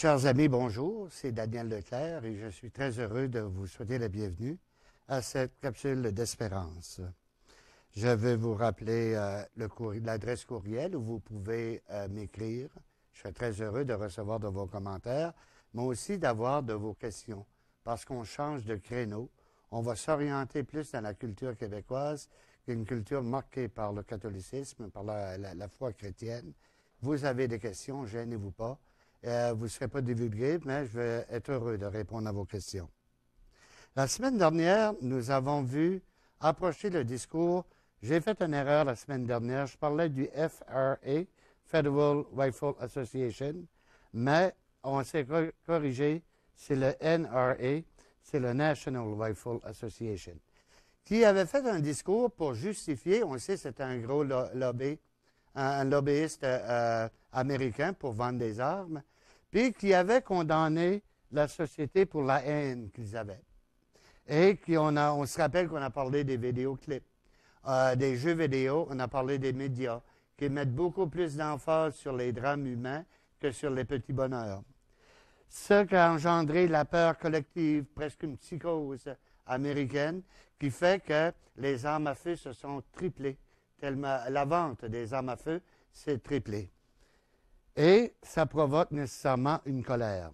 Chers amis, bonjour, c'est Daniel Leclerc et je suis très heureux de vous souhaiter la bienvenue à cette capsule d'espérance. Je vais vous rappeler l'adresse courriel où vous pouvez m'écrire. Je serai très heureux de recevoir de vos commentaires, mais aussi d'avoir de vos questions, parce qu'on change de créneau. On va s'orienter plus dans la culture québécoise qu'une culture marquée par le catholicisme, par la foi chrétienne. Vous avez des questions, gênez-vous pas. Vous ne serez pas divulgué, mais je vais être heureux de répondre à vos questions. La semaine dernière, nous avons vu approcher le discours. J'ai fait une erreur la semaine dernière. Je parlais du FRA, Federal Rifle Association, mais on s'est corrigé. C'est le NRA, c'est le National Rifle Association, qui avait fait un discours pour justifier, on sait c'est un gros lobby, un lobbyiste américain pour vendre des armes, puis qui avait condamné la société pour la haine qu'ils avaient. Et on se rappelle qu'on a parlé des vidéoclips, des jeux vidéo, on a parlé des médias, qui mettent beaucoup plus d'emphase sur les drames humains que sur les petits bonheurs. Ce qui a engendré la peur collective, presque une psychose américaine, qui fait que les armes à feu se sont triplées, tellement la vente des armes à feu s'est triplée. Et ça provoque nécessairement une colère.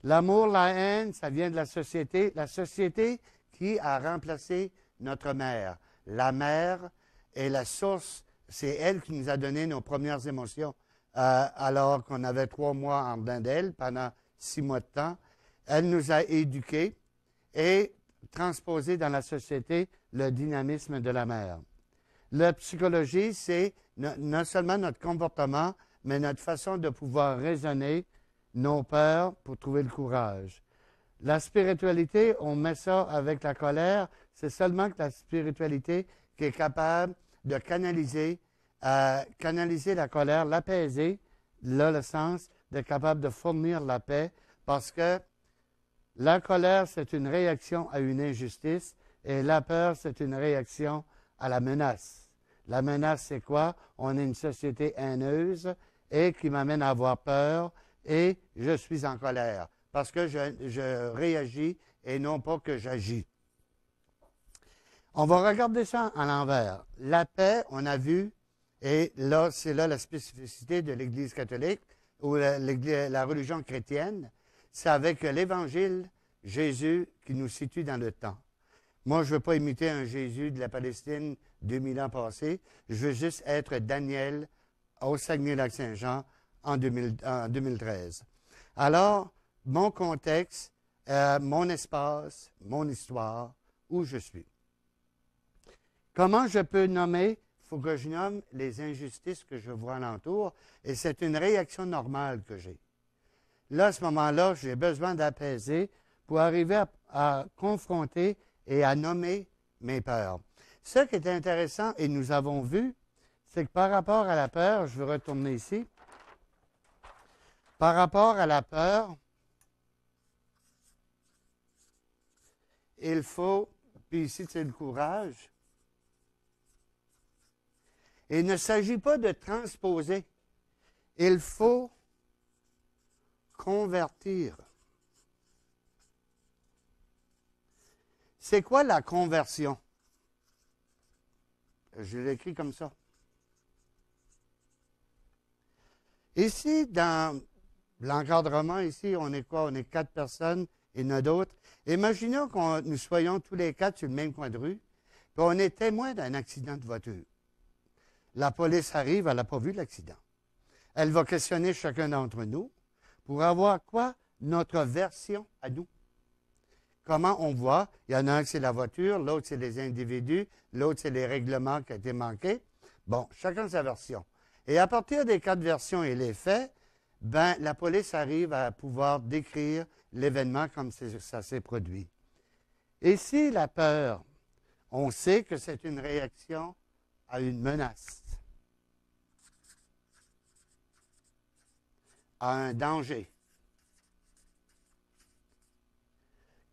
L'amour, la haine, ça vient de la société qui a remplacé notre mère. La mère est la source, c'est elle qui nous a donné nos premières émotions. Alors qu'on avait 3 mois en dedans d'elle pendant 6 mois de temps. Elle nous a éduqués et transposé dans la société le dynamisme de la mère. La psychologie, c'est non seulement notre comportement, mais notre façon de pouvoir raisonner nos peurs pour trouver le courage. La spiritualité, on met ça avec la colère, c'est seulement que la spiritualité qui est capable de canaliser la colère, l'apaiser, là le sens d'être capable de fournir la paix, parce que la colère, c'est une réaction à une injustice, et la peur, c'est une réaction à la menace. La menace, c'est quoi? On est une société haineuse et qui m'amène à avoir peur et je suis en colère parce que je réagis et non pas que j'agis. On va regarder ça à l'envers. La paix, on a vu, et là, c'est là la spécificité de l'Église catholique ou la religion chrétienne, c'est avec l'Évangile, Jésus qui nous situe dans le temps. Moi, je ne veux pas imiter un Jésus de la Palestine 2000 ans passés. Je veux juste être Daniel au Saguenay-Lac-Saint-Jean en 2013. Alors, mon contexte, mon espace, mon histoire, où je suis. Comment je peux nommer? Il faut que je nomme les injustices que je vois alentour, et c'est une réaction normale que j'ai. Là, à ce moment-là, j'ai besoin d'apaiser pour arriver à confronter et à nommer mes peurs. Ce qui est intéressant, et nous avons vu, c'est que par rapport à la peur, je vais retourner ici, par rapport à la peur, il faut, puis ici c'est le courage, il ne s'agit pas de transposer, il faut convertir. C'est quoi la conversion? Je l'écris comme ça. Ici, dans l'encadrement, ici, on est quoi? On est 4 personnes, et il y en a d'autres. Imaginons que nous soyons tous les 4 sur le même coin de rue, puis on est témoin d'un accident de voiture. La police arrive, elle n'a pas vu l'accident. Elle va questionner chacun d'entre nous pour avoir quoi? Notre version à nous. Comment on voit? Il y en a un qui c'est la voiture, l'autre c'est les individus, l'autre c'est les règlements qui ont été manqués. Bon, chacun sa version. Et à partir des 4 versions et les faits, ben, la police arrive à pouvoir décrire l'événement comme ça s'est produit. Et si la peur, on sait que c'est une réaction à une menace, à un danger.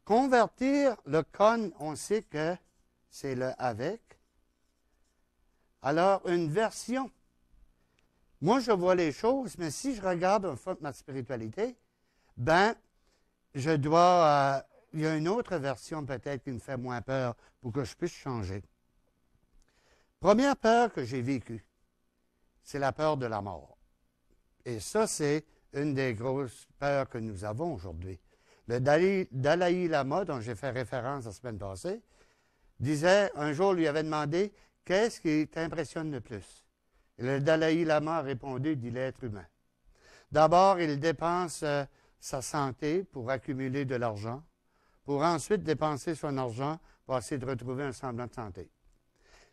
Convertir le con, on sait que c'est le avec. Alors, une version. Moi, je vois les choses, mais si je regarde un peu ma spiritualité, ben, il y a une autre version peut-être qui me fait moins peur pour que je puisse changer. Première peur que j'ai vécue, c'est la peur de la mort. Et ça, c'est une des grosses peurs que nous avons aujourd'hui. Le Dalai Lama, dont j'ai fait référence la semaine passée, disait, un jour, lui avait demandé, qu'est-ce qui t'impressionne le plus? Et le Dalai Lama a répondu, dit l'être humain. D'abord, il dépense sa santé pour accumuler de l'argent, pour ensuite dépenser son argent pour essayer de retrouver un semblant de santé.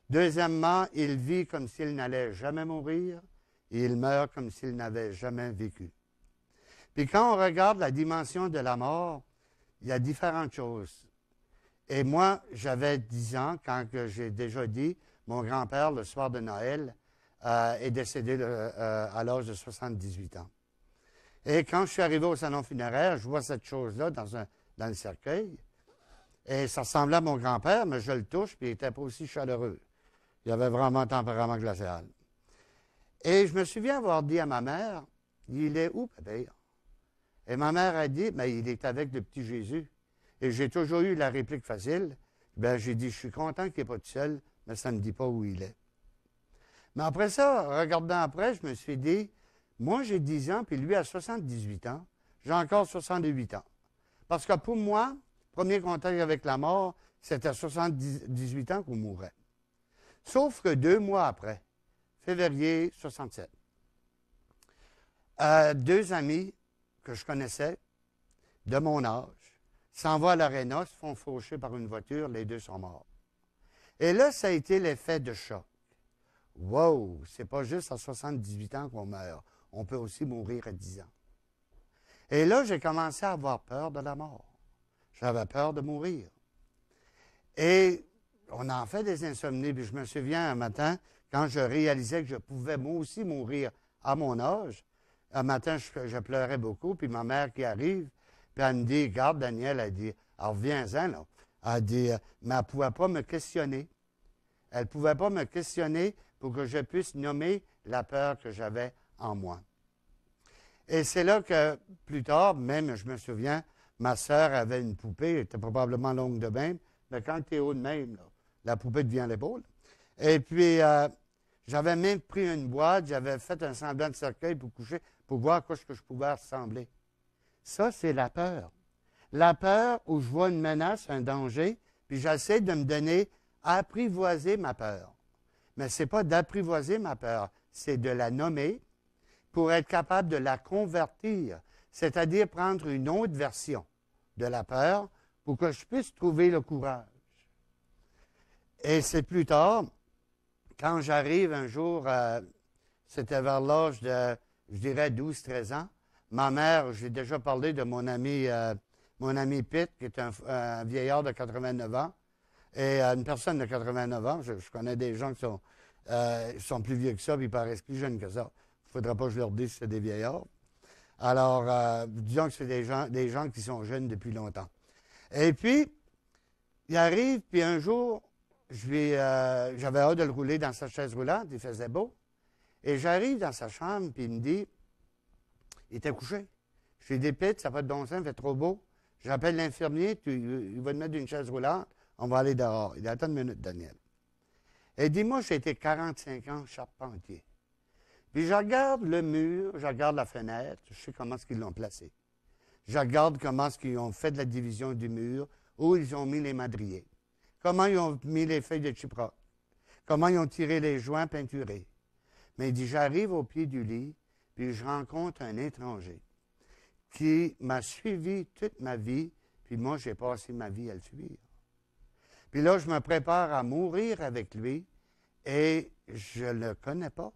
Deuxièmement, il vit comme s'il n'allait jamais mourir et il meurt comme s'il n'avait jamais vécu. Puis quand on regarde la dimension de la mort, il y a différentes choses. Et moi, j'avais 10 ans quand j'ai déjà dit, mon grand-père, le soir de Noël, est décédé à l'âge de 78 ans. Et quand je suis arrivé au salon funéraire, je vois cette chose-là dans le cercueil. Et ça ressemblait à mon grand-père, mais je le touche, puis il n'était pas aussi chaleureux. Il avait vraiment un tempérament glacial. Et je me souviens avoir dit à ma mère, « Il est où, papa? » Et ma mère a dit, « Mais il est avec le petit Jésus. » Et j'ai toujours eu la réplique facile. Bien, j'ai dit, « Je suis content qu'il n'est pas tout seul, mais ça ne me dit pas où il est. » Mais après ça, regardant après, je me suis dit, moi, j'ai 10 ans, puis lui a 78 ans. J'ai encore 68 ans. Parce que pour moi, premier contact avec la mort, c'était à 78 ans qu'on mourrait. Sauf que 2 mois après, février 67, 2 amis que je connaissais, de mon âge, s'en vont à l'aréna, se font faucher par une voiture, les 2 sont morts. Et là, ça a été l'effet de choc. Wow, c'est pas juste à 78 ans qu'on meurt. On peut aussi mourir à 10 ans. Et là, j'ai commencé à avoir peur de la mort. J'avais peur de mourir. Et on en fait des insomnies. Puis je me souviens un matin, quand je réalisais que je pouvais moi aussi mourir à mon âge, un matin, je pleurais beaucoup, puis ma mère qui arrive, puis elle me dit, « Garde, Daniel, elle dit, alors reviens-en, là. » Elle dit, mais elle ne pouvait pas me questionner. Elle ne pouvait pas me questionner pour que je puisse nommer la peur que j'avais en moi. Et c'est là que, plus tard, même, je me souviens, ma sœur avait une poupée, elle était probablement longue de même, mais quand tu es haut de même, là, la poupée devient l'épaule. Et puis, j'avais même pris une boîte, j'avais fait un semblant de cercueil pour coucher, pour voir à quoi je pouvais ressembler. Ça, c'est la peur. La peur où je vois une menace, un danger, puis j'essaie de me donner à apprivoiser ma peur. Mais ce n'est pas d'apprivoiser ma peur, c'est de la nommer pour être capable de la convertir, c'est-à-dire prendre une autre version de la peur pour que je puisse trouver le courage. Et c'est plus tard, quand j'arrive un jour, c'était vers l'âge de, je dirais, 12-13 ans, ma mère, j'ai déjà parlé de mon ami Pitt, qui est un vieillard de 89 ans, et une personne de 89 ans, je connais des gens qui sont plus vieux que ça, puis ils paraissent plus jeunes que ça. Il ne faudra pas que je leur dise que c'est des vieillards. Alors, disons que c'est des gens qui sont jeunes depuis longtemps. Et puis, il arrive, puis un jour, j'avais hâte de le rouler dans sa chaise roulante, il faisait beau. Et j'arrive dans sa chambre, puis il me dit, il était couché. Je lui dis, Pete, ça n'a pas de bon sens, il fait trop beau. J'appelle l'infirmier, il va te mettre une chaise roulante, on va aller dehors. Il dit, attends une minute, Daniel. Et dis-moi, j'ai été 45 ans charpentier. Puis je regarde le mur, je regarde la fenêtre, je sais comment ils l'ont placé. Je regarde comment ils ont fait de la division du mur, où ils ont mis les madriers, comment ils ont mis les feuilles de chyproc, comment ils ont tiré les joints peinturés. Mais il dit, j'arrive au pied du lit, puis je rencontre un étranger qui m'a suivi toute ma vie, puis moi, j'ai passé ma vie à le suivre. Puis là, je me prépare à mourir avec lui, et je ne le connais pas.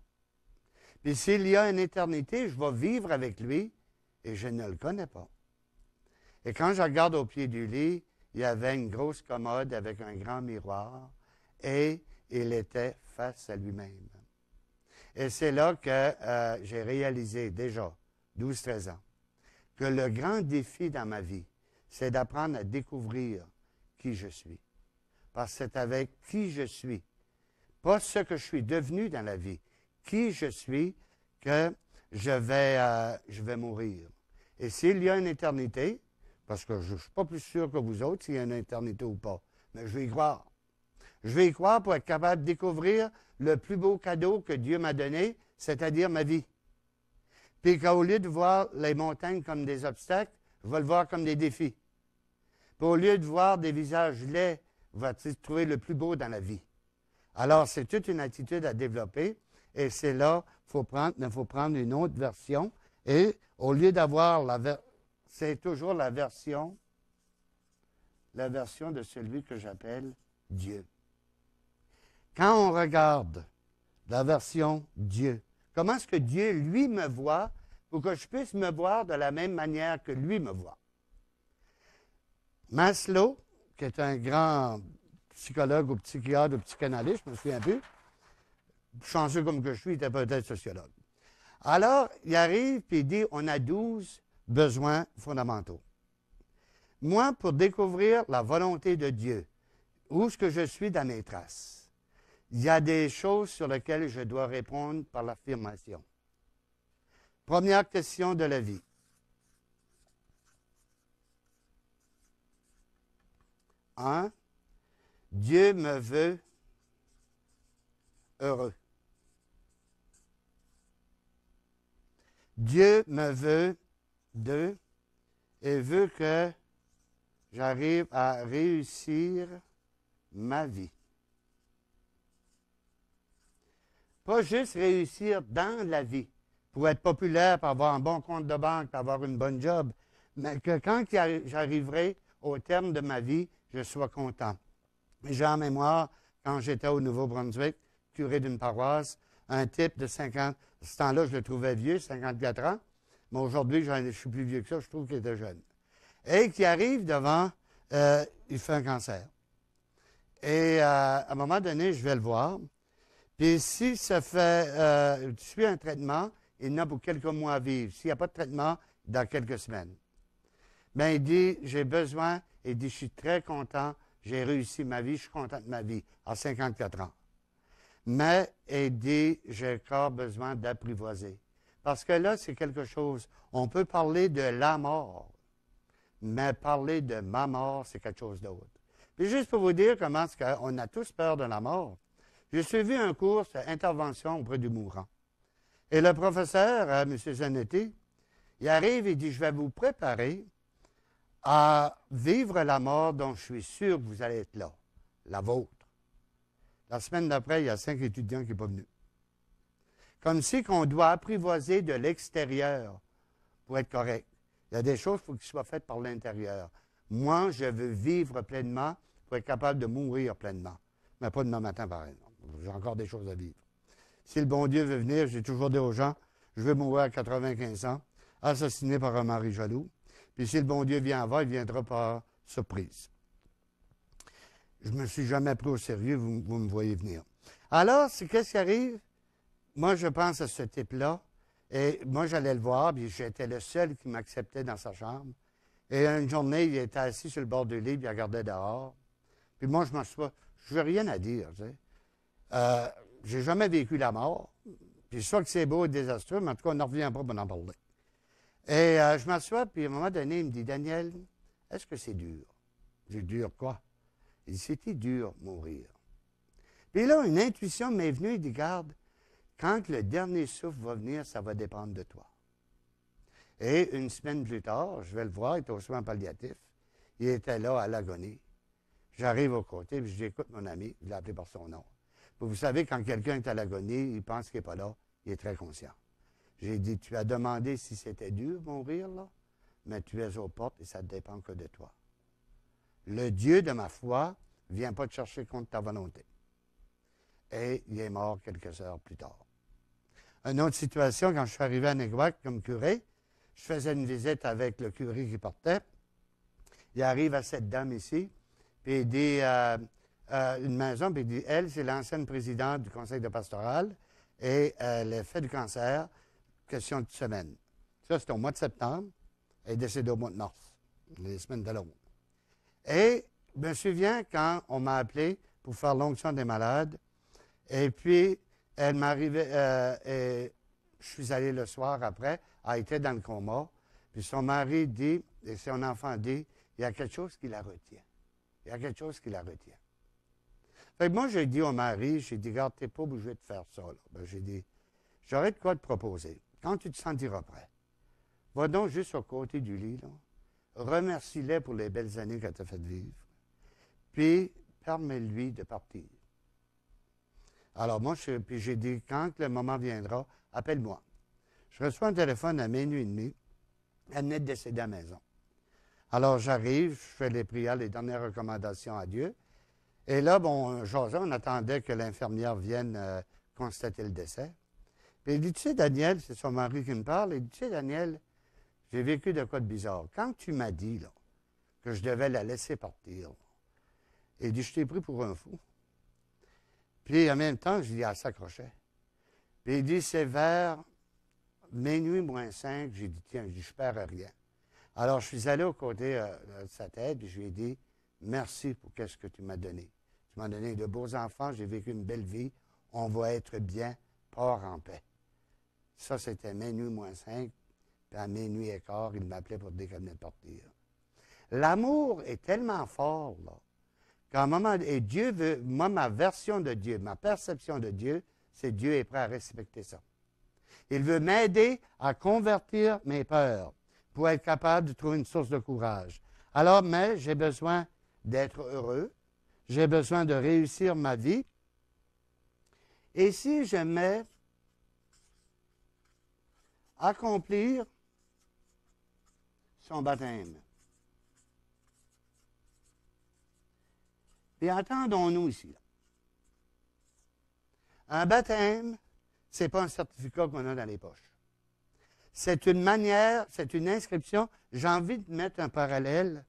Puis s'il y a une éternité, je vais vivre avec lui, et je ne le connais pas. Et quand je regarde au pied du lit, il y avait une grosse commode avec un grand miroir, et il était face à lui-même. Et c'est là que j'ai réalisé déjà, 12-13 ans, que le grand défi dans ma vie, c'est d'apprendre à découvrir qui je suis. Parce que c'est avec qui je suis, pas ce que je suis devenu dans la vie, qui je suis, que je vais mourir. Et s'il y a une éternité, parce que je ne suis pas plus sûr que vous autres s'il y a une éternité ou pas, mais je vais y croire. Je vais y croire pour être capable de découvrir le plus beau cadeau que Dieu m'a donné, c'est-à-dire ma vie. Puis qu'au lieu de voir les montagnes comme des obstacles, je vais le voir comme des défis. Puis au lieu de voir des visages laids, je vais trouver le plus beau dans la vie. Alors, c'est toute une attitude à développer, et c'est là qu'il faut prendre une autre version, et au lieu d'avoir c'est toujours la version de celui que j'appelle Dieu. Quand on regarde la version Dieu, comment est-ce que Dieu, lui, me voit pour que je puisse me voir de la même manière que lui me voit? Maslow, qui est un grand psychologue ou psychiatre ou psychanalyste, je me souviens plus, chanceux comme que je suis, il était peut-être sociologue. Alors, il arrive et il dit, on a 12 besoins fondamentaux. Moi, pour découvrir la volonté de Dieu, où est-ce que je suis dans mes traces, il y a des choses sur lesquelles je dois répondre par l'affirmation. Première question de la vie. Un, Dieu me veut heureux. Dieu me veut, 2, et veut que j'arrive à réussir ma vie. Pas juste réussir dans la vie, pour être populaire, pour avoir un bon compte de banque, pour avoir une bonne job, mais que quand j'arriverai au terme de ma vie, je sois content. J'ai en mémoire, quand j'étais au Nouveau-Brunswick, curé d'une paroisse, un type de 50, à ce temps-là, je le trouvais vieux, 54 ans, mais aujourd'hui, je suis plus vieux que ça, je trouve qu'il était jeune. Et qui arrive devant, il fait un cancer. Et à un moment donné, je vais le voir, puis si ça fait, suit un traitement, il n'a pour quelques mois à vivre. S'il n'y a pas de traitement, dans quelques semaines. Bien, il dit, j'ai besoin, il dit, je suis très content, j'ai réussi ma vie, je suis content de ma vie, à 54 ans. Mais, il dit, j'ai encore besoin d'apprivoiser. Parce que là, c'est quelque chose, on peut parler de la mort, mais parler de ma mort, c'est quelque chose d'autre. Puis juste pour vous dire comment on a tous peur de la mort, j'ai suivi un cours sur intervention auprès du mourant. Et le professeur, M. Zanetti, il arrive et dit, je vais vous préparer à vivre la mort dont je suis sûr que vous allez être là, la vôtre. La semaine d'après, il y a 5 étudiants qui ne sont pas venus. Comme si qu'on doit apprivoiser de l'extérieur pour être correct. Il y a des choses qu'il faut qu'ils soient faites par l'intérieur. Moi, je veux vivre pleinement pour être capable de mourir pleinement. Mais pas demain matin, pareil. J'ai encore des choses à vivre. Si le bon Dieu veut venir, j'ai toujours dit aux gens, je vais mourir à 95 ans, assassiné par un mari jaloux. Puis si le bon Dieu vient avant, il viendra par surprise. Je ne me suis jamais pris au sérieux, vous me voyez venir. Alors, qu'est-ce qui arrive? Moi, je pense à ce type-là. Et moi, j'allais le voir, puis j'étais le seul qui m'acceptait dans sa chambre. Et une journée, il était assis sur le bord du lit, puis il regardait dehors. Puis moi, je m'assois. Je n'ai rien à dire, tu sais. J'ai jamais vécu la mort. Puis soit que c'est beau et désastreux, mais en tout cas, on n'en revient pas pour en parler. Et je m'assois, puis à un moment donné, il me dit, Daniel, est-ce que c'est dur? J'ai dit, dur quoi? Il dit, c'était dur mourir. Puis là, une intuition m'est venue, il dit, garde, quand le dernier souffle va venir, ça va dépendre de toi. Et une semaine plus tard, je vais le voir, il était au soin palliatif. Il était là à l'agonie. J'arrive au côté, puis je dis, écoute, mon ami, je l'ai appelé par son nom. Puis vous savez, quand quelqu'un est à l'agonie, il pense qu'il n'est pas là, il est très conscient. J'ai dit, tu as demandé si c'était dur mourir, là, mais tu es aux portes et ça ne dépend que de toi. Le Dieu de ma foi ne vient pas te chercher contre ta volonté. Et il est mort quelques heures plus tard. Une autre situation, quand je suis arrivé à Néguac comme curé, je faisais une visite avec le curé qui partait. Il arrive à cette dame ici, puis il dit, une maison, puis il dit, elle, c'est l'ancienne présidente du conseil de pastoral, et elle a fait du cancer, question de semaine. Ça, c'était au mois de septembre, elle est décédée au mois de mars, les semaines de l'autre. Et je me souviens quand on m'a appelé pour faire l'onction des malades, et puis elle m'arrivait, et je suis allé le soir après, elle était dans le coma, Puis son mari dit, et son enfant dit, il y a quelque chose qui la retient. Il y a quelque chose qui la retient. Fait que moi, j'ai dit au mari, j'ai dit, regarde, tu n'es pas obligé de faire ça. Là. Ben, j'ai dit, j'aurais de quoi te proposer. Quand tu te sentiras prêt, va donc juste au côté du lit, là. Remercie-les pour les belles années qu'elle t'a fait vivre. Puis, permets-lui de partir. Alors, moi, puis j'ai dit, quand le moment viendra, appelle-moi. Je reçois un téléphone à minuit et demi. Elle venait de décéder à la maison. Alors, j'arrive, je fais les prières, les dernières recommandations à Dieu. Et là, bon, José, on attendait que l'infirmière vienne constater le décès. Puis il dit, tu sais, Daniel, c'est son mari qui me parle, il dit, tu sais, Daniel, j'ai vécu de quoi de bizarre. Quand tu m'as dit là, que je devais la laisser partir, là, il dit, je t'ai pris pour un fou. Puis en même temps, je dis, elle s'accrochait. Puis il dit, c'est vers minuit moins 5, j'ai dit, tiens, je ne perds rien. Alors, je suis allé aux côtés de sa tête et je lui ai dit, merci pour ce que tu m'as donné. Tu m'as donné de beaux enfants, j'ai vécu une belle vie, on va être bien, pars en paix. Ça, c'était minuit moins 5, puis à minuit et quart, il m'appelait pour dire qu'elle venait de partir. L'amour est tellement fort, là, qu'à un moment, et Dieu veut, moi, ma version de Dieu, ma perception de Dieu, c'est Dieu est prêt à respecter ça. Il veut m'aider à convertir mes peurs pour être capable de trouver une source de courage. Alors, mais j'ai besoin d'être heureux, j'ai besoin de réussir ma vie. Et si je mets accomplir son baptême. Et entendons-nous ici. Là. Un baptême, ce n'est pas un certificat qu'on a dans les poches. C'est une manière, c'est une inscription. J'ai envie de mettre un parallèle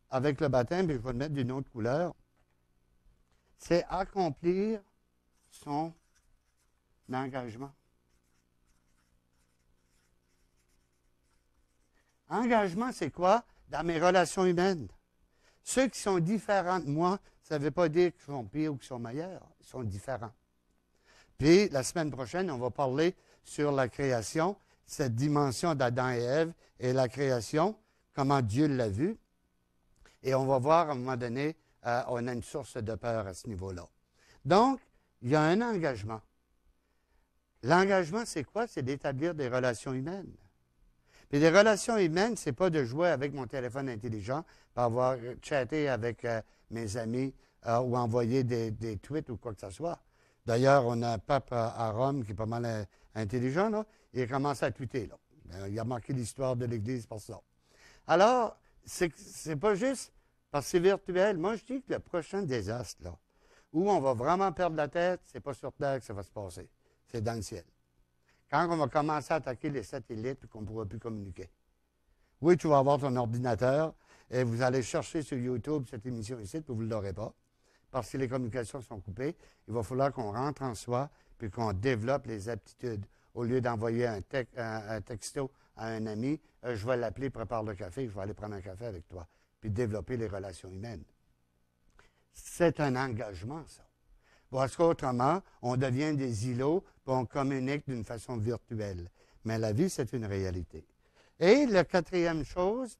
avec le baptême, puis je vais le mettre d'une autre couleur. C'est accomplir son engagement. Engagement, c'est quoi? Dans mes relations humaines. Ceux qui sont différents de moi, ça ne veut pas dire qu'ils sont pires ou qu'ils sont meilleurs. Ils sont différents. Puis, la semaine prochaine, on va parler sur la création, cette dimension d'Adam et Ève et la création, comment Dieu l'a vu. Et on va voir, à un moment donné, on a une source de peur à ce niveau-là. Donc, il y a un engagement. L'engagement, c'est quoi? C'est d'établir des relations humaines. Puis des relations humaines, ce n'est pas de jouer avec mon téléphone intelligent, pour avoir chatté avec mes amis ou envoyer des tweets ou quoi que ce soit. D'ailleurs, on a un pape à Rome qui est pas mal intelligent, là. Il commence à tweeter, là. Il a marqué l'histoire de l'Église pour ça. Alors, c'est pas juste parce que c'est virtuel. Moi, je dis que le prochain désastre, là, où on va vraiment perdre la tête, c'est pas sur Terre que ça va se passer. C'est dans le ciel. Quand on va commencer à attaquer les satellites et qu'on ne pourra plus communiquer. Oui, tu vas avoir ton ordinateur et vous allez chercher sur YouTube cette émission ici, puis vous ne l'aurez pas. Parce que les communications sont coupées. Il va falloir qu'on rentre en soi puis qu'on développe les aptitudes. Au lieu d'envoyer un texto à un ami, je vais l'appeler, prépare le café, je vais aller prendre un café avec toi. Puis développer les relations humaines. C'est un engagement, ça. Parce qu'autrement, on devient des îlots, puis on communique d'une façon virtuelle. Mais la vie, c'est une réalité. Et la quatrième chose,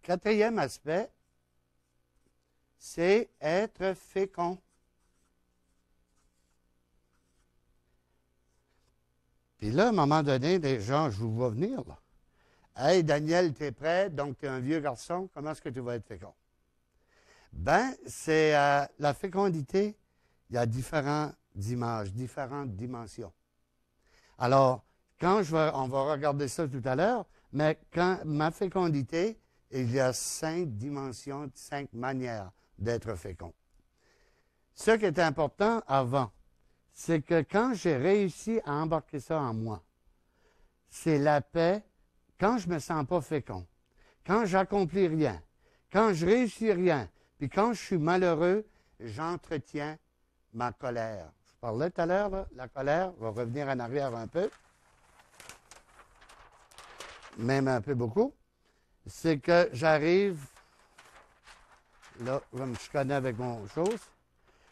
quatrième aspect, c'est être fécond. Puis là, à un moment donné, les gens, je vous vois venir, là. Hey, Daniel, tu es prêt? Donc, tu es un vieux garçon. Comment est-ce que tu vas être fécond? Ben, c'est la fécondité, il y a différentes images, différentes dimensions. Alors, on va regarder ça tout à l'heure, mais quand ma fécondité, il y a 5 dimensions, 5 manières d'être fécond. Ce qui est important avant, c'est que quand j'ai réussi à embarquer ça en moi, c'est la paix quand je ne me sens pas fécond, quand j'accomplis rien, quand je réussis rien, puis quand je suis malheureux, j'entretiens ma colère. Je parlais tout à l'heure, là, la colère, on va revenir en arrière un peu, même un peu beaucoup. C'est que j'arrive, là, comme je connais avec mon chose,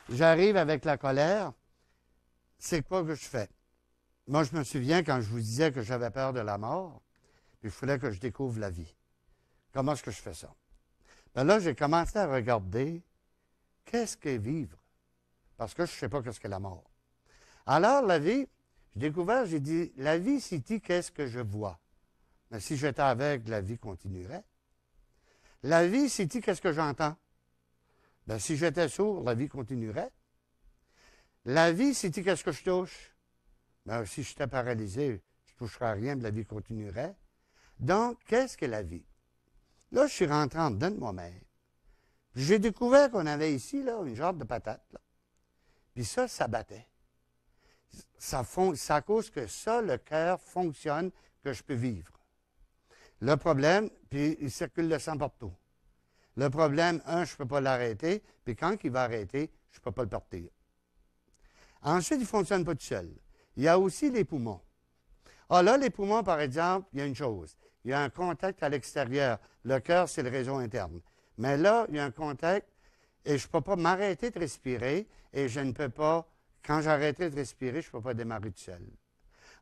j'arrive avec la colère, c'est quoi que je fais? moi, je me souviens quand je vous disais que j'avais peur de la mort, puis il fallait que je découvre la vie. Comment est-ce que je fais ça? Bien là, j'ai commencé à regarder qu'est-ce qu'est vivre, parce que je ne sais pas qu'est-ce qu'est la mort. Alors, la vie, j'ai découvert, j'ai dit, la vie, c'est-tu qu'est-ce que je vois? Mais si j'étais aveugle, la vie continuerait. La vie, c'est-tu qu'est-ce que j'entends? Bien, si j'étais sourd, la vie continuerait. La vie, c'est-tu qu'est-ce que je touche? Bien, si j'étais paralysé, je ne toucherais à rien, mais la vie continuerait. Donc, qu'est-ce que la vie? Là, je suis rentré en dedans de moi-même. J'ai découvert qu'on avait ici, là, une genre de patate, là. Puis ça battait. C'est à cause que ça, le cœur fonctionne, que je peux vivre. Le problème, puis il circule le sang partout. Le problème, je ne peux pas l'arrêter, puis quand il va arrêter, je ne peux pas le partir. Ensuite, il ne fonctionne pas tout seul. Il y a aussi les poumons. Ah là, les poumons, par exemple, il y a une chose. Il y a un contact à l'extérieur. Le cœur, c'est le réseau interne. Mais là, il y a un contact et je ne peux pas m'arrêter de respirer et je ne peux pas, quand j'arrêterai de respirer, je ne peux pas démarrer tout seul.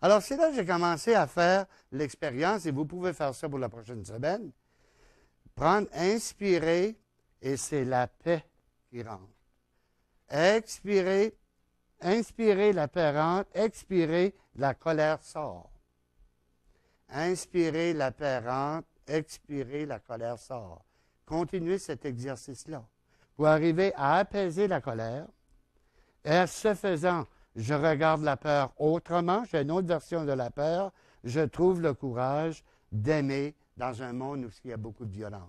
Alors, c'est là que j'ai commencé à faire l'expérience et vous pouvez faire ça pour la prochaine semaine. Prendre, inspirer et c'est la paix qui rentre. Expirer, inspirer, la paix rentre. Expirer, la colère sort. Inspirer, la paix rentre. Expirer, la colère sort. Continuez cet exercice-là pour arriver à apaiser la colère. Et ce faisant, je regarde la peur autrement. J'ai une autre version de la peur. Je trouve le courage d'aimer dans un monde où il y a beaucoup de violence.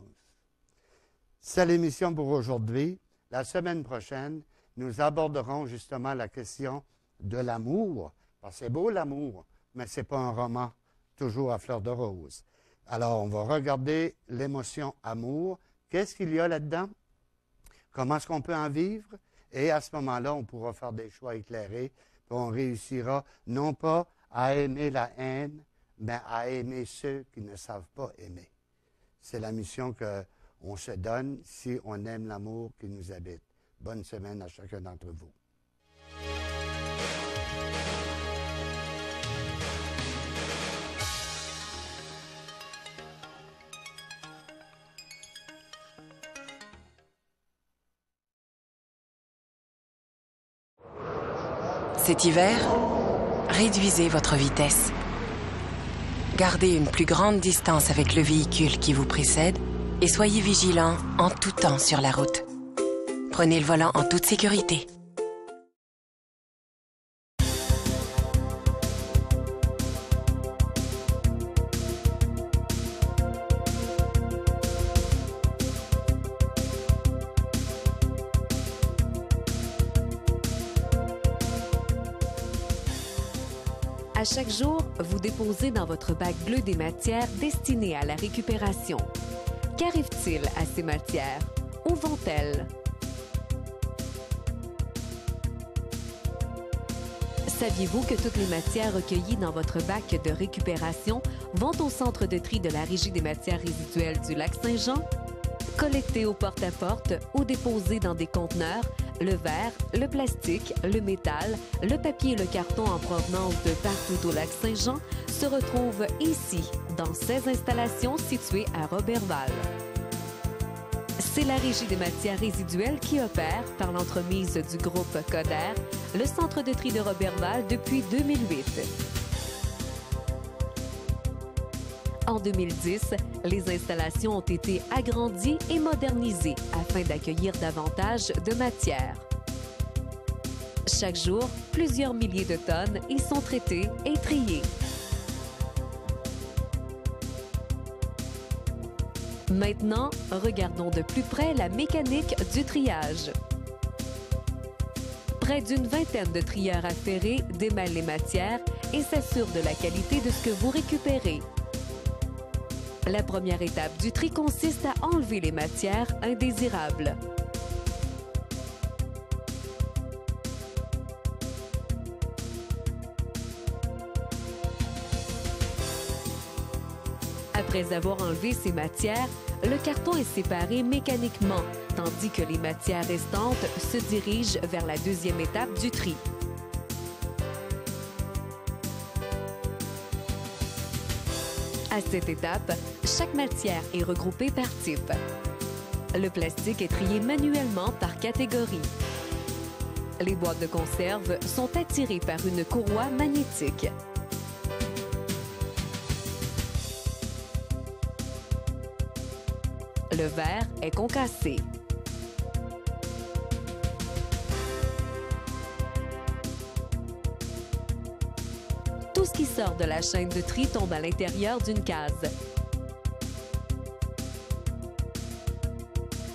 C'est l'émission pour aujourd'hui. La semaine prochaine, nous aborderons justement la question de l'amour. Parce que c'est beau l'amour, mais ce n'est pas un roman toujours à fleur de rose. Alors, on va regarder l'émotion amour. Qu'est-ce qu'il y a là-dedans? Comment est-ce qu'on peut en vivre? Et à ce moment-là, on pourra faire des choix éclairés. Puis on réussira non pas à aimer la haine, mais à aimer ceux qui ne savent pas aimer. C'est la mission qu'on se donne si on aime l'amour qui nous habite. Bonne semaine à chacun d'entre vous. Cet hiver, réduisez votre vitesse. Gardez une plus grande distance avec le véhicule qui vous précède et soyez vigilant en tout temps sur la route. Prenez le volant en toute sécurité. À chaque jour, vous déposez dans votre bac bleu des matières destinées à la récupération. Qu'arrive-t-il à ces matières? Où vont-elles? Saviez-vous que toutes les matières recueillies dans votre bac de récupération vont au centre de tri de la Régie des matières résiduelles du Lac-Saint-Jean? Collectées au porte-à-porte ou déposées dans des conteneurs, le verre, le plastique, le métal, le papier et le carton en provenance de partout au Lac-Saint-Jean se retrouvent ici, dans 16 installations situées à Roberval. C'est la Régie des matières résiduelles qui opère, par l'entremise du groupe Coder, le centre de tri de Roberval depuis 2008. En 2010, les installations ont été agrandies et modernisées afin d'accueillir davantage de matières. Chaque jour, plusieurs milliers de tonnes y sont traitées et triées. Maintenant, regardons de plus près la mécanique du triage. Près d'une vingtaine de trieurs affairés démêlent les matières et s'assurent de la qualité de ce que vous récupérez. La première étape du tri consiste à enlever les matières indésirables. Après avoir enlevé ces matières, le carton est séparé mécaniquement, tandis que les matières restantes se dirigent vers la deuxième étape du tri. À cette étape, chaque matière est regroupée par type. Le plastique est trié manuellement par catégorie. Les boîtes de conserve sont attirées par une courroie magnétique. Le verre est concassé. Tout ce qui sort de la chaîne de tri tombe à l'intérieur d'une case.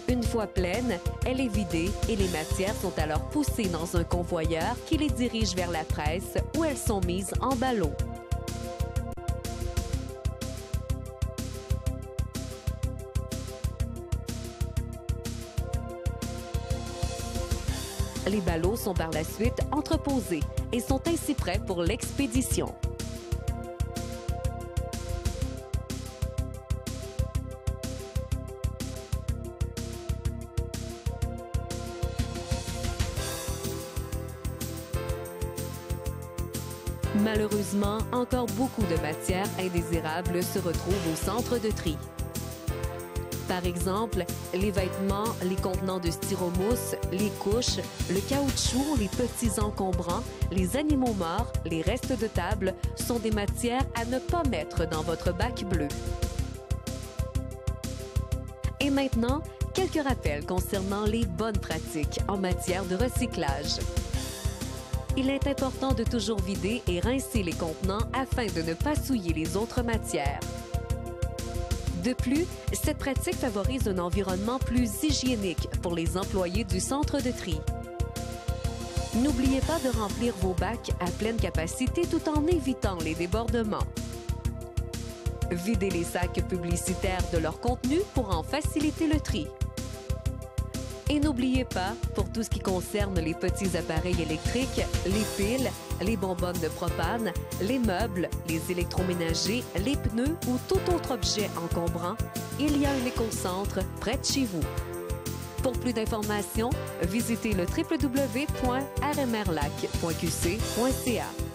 Une fois pleine, elle est vidée et les matières sont alors poussées dans un convoyeur qui les dirige vers la presse où elles sont mises en ballots. Les ballots sont par la suite entreposés et sont ainsi prêts pour l'expédition. Malheureusement, encore beaucoup de matières indésirables se retrouvent au centre de tri. Par exemple, les vêtements, les contenants de styromousse, les couches, le caoutchouc, les petits encombrants, les animaux morts, les restes de table sont des matières à ne pas mettre dans votre bac bleu. Et maintenant, quelques rappels concernant les bonnes pratiques en matière de recyclage. Il est important de toujours vider et rincer les contenants afin de ne pas souiller les autres matières. De plus, cette pratique favorise un environnement plus hygiénique pour les employés du centre de tri. N'oubliez pas de remplir vos bacs à pleine capacité tout en évitant les débordements. Videz les sacs publicitaires de leur contenu pour en faciliter le tri. Et n'oubliez pas, pour tout ce qui concerne les petits appareils électriques, les piles, les bonbonnes de propane, les meubles, les électroménagers, les pneus ou tout autre objet encombrant, il y a un écocentre près de chez vous. Pour plus d'informations, visitez le www.rmrlac.qc.ca.